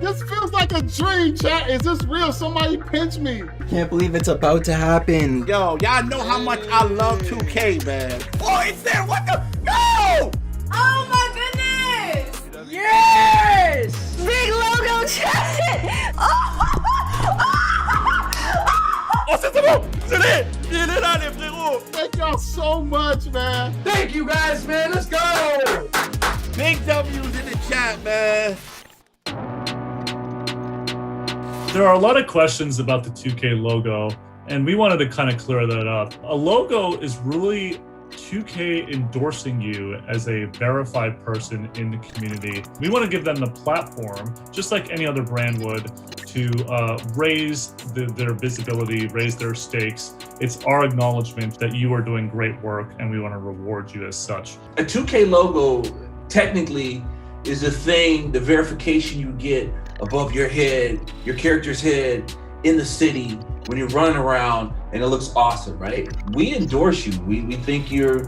This feels like a dream, chat. Is this real? Somebody pinch me. Can't believe it's about to happen. Yo, y'all know how much I love 2K, man. Oh, it's there. What the? No! Oh my goodness! Yes! Big logo chat! Oh, c'est bon! C'est lui! Il est là, les frérots! Thank y'all so much, man. Thank you guys, man. Let's go! Big W's in the chat, man. There are a lot of questions about the 2K logo, and we wanted to kind of clear that up. A logo is really 2K endorsing you as a verified person in the community. We want to give them the platform, just like any other brand would, to raise their visibility, raise their stakes. It's our acknowledgement that you are doing great work, and we want to reward you as such. A 2K logo technically is the thing, the verification you get above your head, your character's head in the city when you're running around and it looks awesome, right? We endorse you. We think you're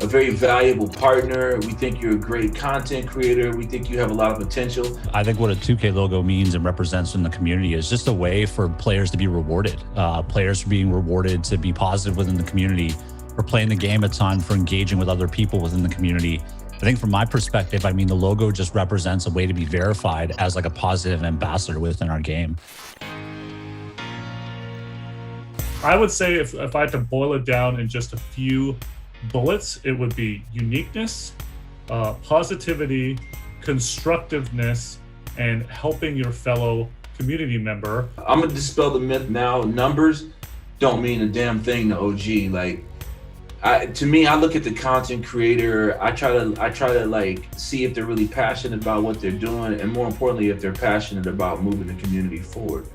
a very valuable partner. We think you're a great content creator. We think you have a lot of potential. I think what a 2K logo means and represents in the community is just a way for players to be rewarded. Players are being rewarded to be positive within the community, for playing the game a ton, for engaging with other people within the community. I think from my perspective, I mean, the logo just represents a way to be verified as like a positive ambassador within our game. I would say if I had to boil it down in just a few bullets, it would be uniqueness, positivity, constructiveness, and helping your fellow community member. I'm gonna dispel the myth now. Numbers don't mean a damn thing to OG. Like, to me, I look at the content creator. I try to like see if they're really passionate about what they're doing, and more importantly, if they're passionate about moving the community forward.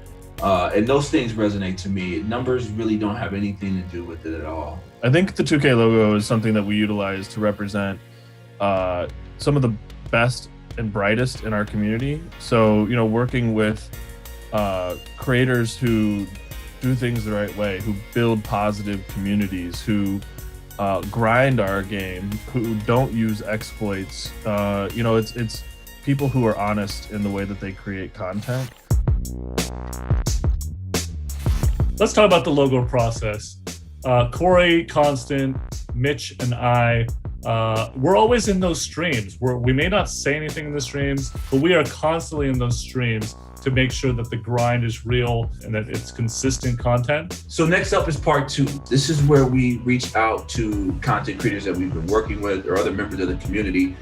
And those things resonate to me. Numbers really don't have anything to do with it at all. I think the 2K logo is something that we utilize to represent some of the best and brightest in our community. So, you know, working with creators who do things the right way, who build positive communities, who grind our game, who don't use exploits. You know, it's people who are honest in the way that they create content. Let's talk about the logo process. Corey, Constant, Mitch, and I, we're always in those streams. We may not say anything in the streams, but we are constantly in those streams to make sure that the grind is real and that it's consistent content. So next up is part 2. This is where we reach out to content creators that we've been working with or other members of the community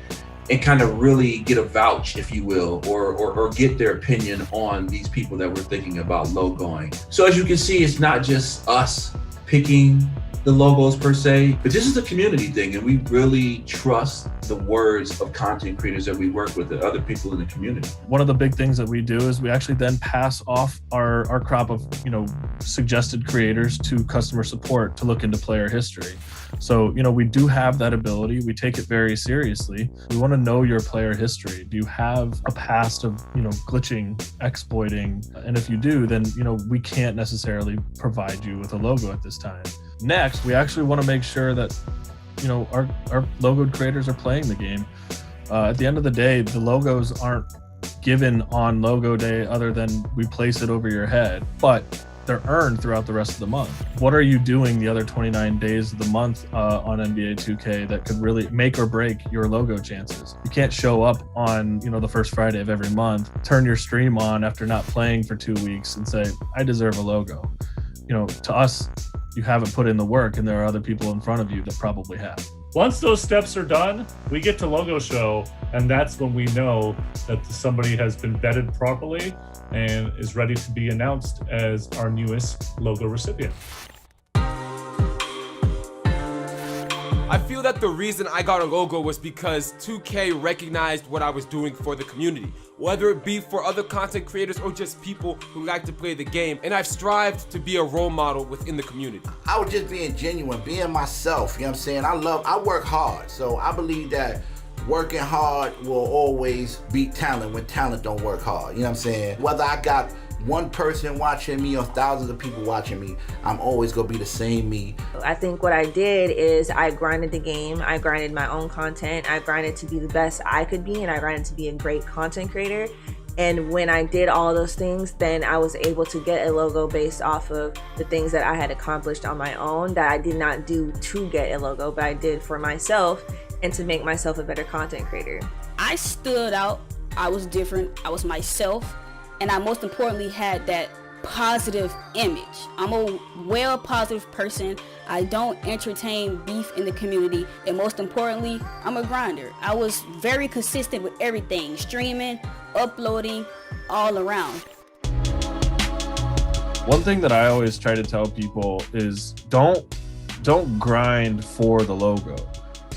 and kind of really get a vouch, if you will, or get their opinion on these people that we're thinking about logoing. So as you can see, it's not just us picking the logos per se, but this is a community thing, and we really trust the words of content creators that we work with and other people in the community. One of the big things that we do is we actually then pass off our crop of, you know, suggested creators to customer support to look into player history. So, you know, we do have that ability. We take it very seriously. We want to know your player history. Do you have a past of, you know, glitching, exploiting? And if you do, then, you know, we can't necessarily provide you with a logo at this time. Next, we actually want to make sure that, you know, our logoed creators are playing the game. At the end of the day, the logos aren't given on logo day other than we place it over your head, but they're earned throughout the rest of the month. What are you doing the other 29 days of the month on NBA 2K that could really make or break your logo chances? You can't show up on, you know, the first Friday of every month, turn your stream on after not playing for 2 weeks and say, I deserve a logo. You know, to us, you haven't put in the work and there are other people in front of you that probably have. Once those steps are done, we get to logo show, and that's when we know that somebody has been vetted properly and is ready to be announced as our newest logo recipient. I feel that the reason I got a logo was because 2K recognized what I was doing for the community, whether it be for other content creators or just people who like to play the game, and I've strived to be a role model within the community. I was just being genuine, being myself, you know what I'm saying? I work hard, so I believe that working hard will always beat talent when talent don't work hard, you know what I'm saying? Whether I got one person watching me or thousands of people watching me, I'm always gonna be the same me. I think what I did is I grinded the game, I grinded my own content, I grinded to be the best I could be, and I grinded to be a great content creator. And when I did all those things, then I was able to get a logo based off of the things that I had accomplished on my own that I did not do to get a logo, but I did for myself and to make myself a better content creator. I stood out. I was different. I was myself. And I most importantly had that positive image. I'm a well positive person. I don't entertain beef in the community. And most importantly, I'm a grinder. I was very consistent with everything, streaming, uploading, all around. One thing that I always try to tell people is don't grind for the logo.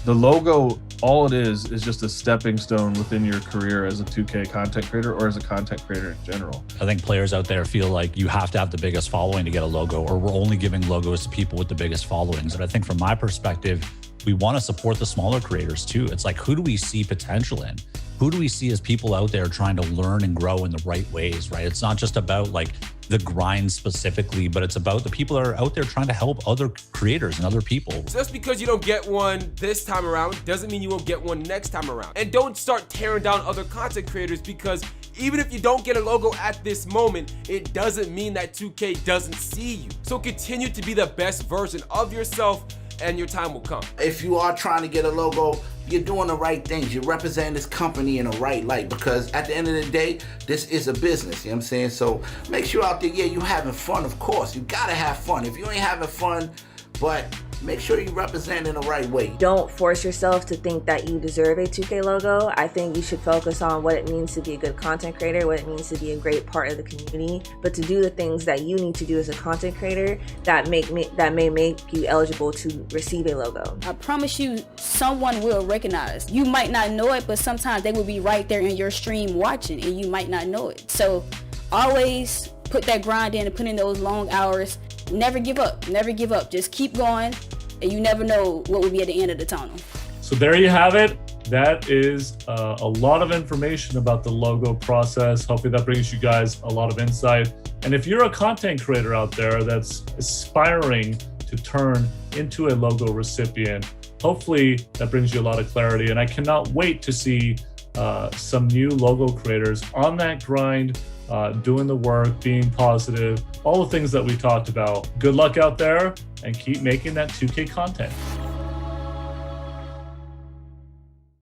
The logo, all it is just a stepping stone within your career as a 2K content creator or as a content creator in general. I think players out there feel like you have to have the biggest following to get a logo, or we're only giving logos to people with the biggest followings. And I think from my perspective, we want to support the smaller creators too. It's like, who do we see potential in? Who do we see as people out there trying to learn and grow in the right ways, right? It's not just about like the grind specifically, but it's about the people that are out there trying to help other creators and other people. Just because you don't get one this time around doesn't mean you won't get one next time around. And don't start tearing down other content creators, because even if you don't get a logo at this moment, it doesn't mean that 2K doesn't see you. So continue to be the best version of yourself, and your time will come. If you are trying to get a logo, you're doing the right things. You're representing this company in the right light, because at the end of the day, this is a business, you know what I'm saying? So make sure out there, yeah, you're having fun, of course. You gotta have fun. If you ain't having fun, but make sure you represent in the right way. Don't force yourself to think that you deserve a 2K logo. I think you should focus on what it means to be a good content creator, what it means to be a great part of the community, but to do the things that you need to do as a content creator that may make you eligible to receive a logo. I promise you, someone will recognize. You might not know it, but sometimes they will be right there in your stream watching, and you might not know it. So always put that grind in and put in those long hours. Never give up. Never give up. Just keep going, and you never know what will be at the end of the tunnel. So there you have it. That is a lot of information about the logo process. Hopefully that brings you guys a lot of insight. And if you're a content creator out there that's aspiring to turn into a logo recipient, hopefully that brings you a lot of clarity. And I cannot wait to see some new logo creators on that grind, doing the work, being positive, all the things that we talked about. Good luck out there, and keep making that 2K content.